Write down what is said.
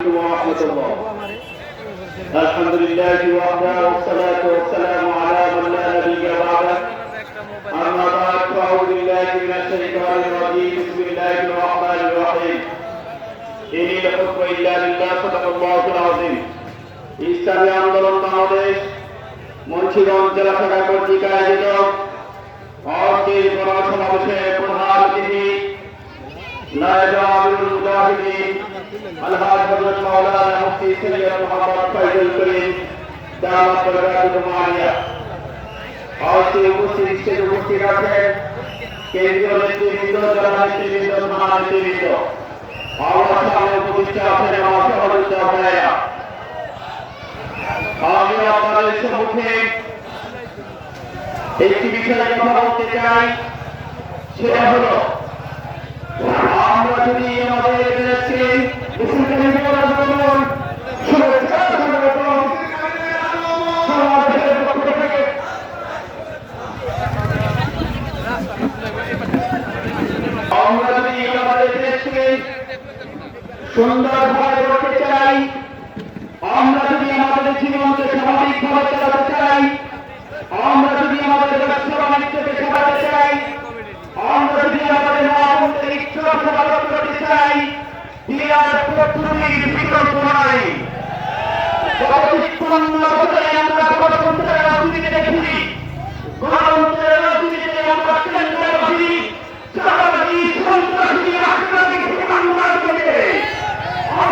ورحمة الله. الحمد لله وحده والصلاة والسلام على من لا نبي بعده. أما بعد فأعوذ بالله من الشيطان الرجيم. بسم الله الرحمن الرحيم. إن الحكم إلا لله صدق الله العظيم. ইসলামী আন্দোলন বাংলাদেশ মুন্সিগঞ্জ জেলা শাখা কর্তৃক আয়োজিত আজকের গণসমাবেশের প্রধান অতিথি নায়েব আমিরুল মুজাহিদিন আলহাজ হযরত মাওলানা মুফতি সৈয়দ মুহাম্মদ ফয়জুল করিম দামাত বরকাতুহু আলিয়া। আজকে উপস্থিত আছেন কেন্দ্রীয় নেতৃবৃন্দ, জেলা নেতৃবৃন্দ, থানা নেতৃবৃন্দ, আমার সামনে উপস্থিত আছেন আমার সহযোদ্ধা ভাইয়েরা। আমি আপনাদের সম্মুখে একটি বিষয়ে কথা বলতে চাই, সেটা হলো আমরা যদি আমাদের দেশকে মুসলিম পরাজয় শুভেচ্ছা সংগঠন সমাজের পক্ষ থেকে আমরা যদি আমাদের দেশকে সুন্দরভাবে করতে চাই, আমরা যদি আমাদের জীবনকে স্বাভাবিকভাবে চালাতে চাই, আমরা যদি আমাদের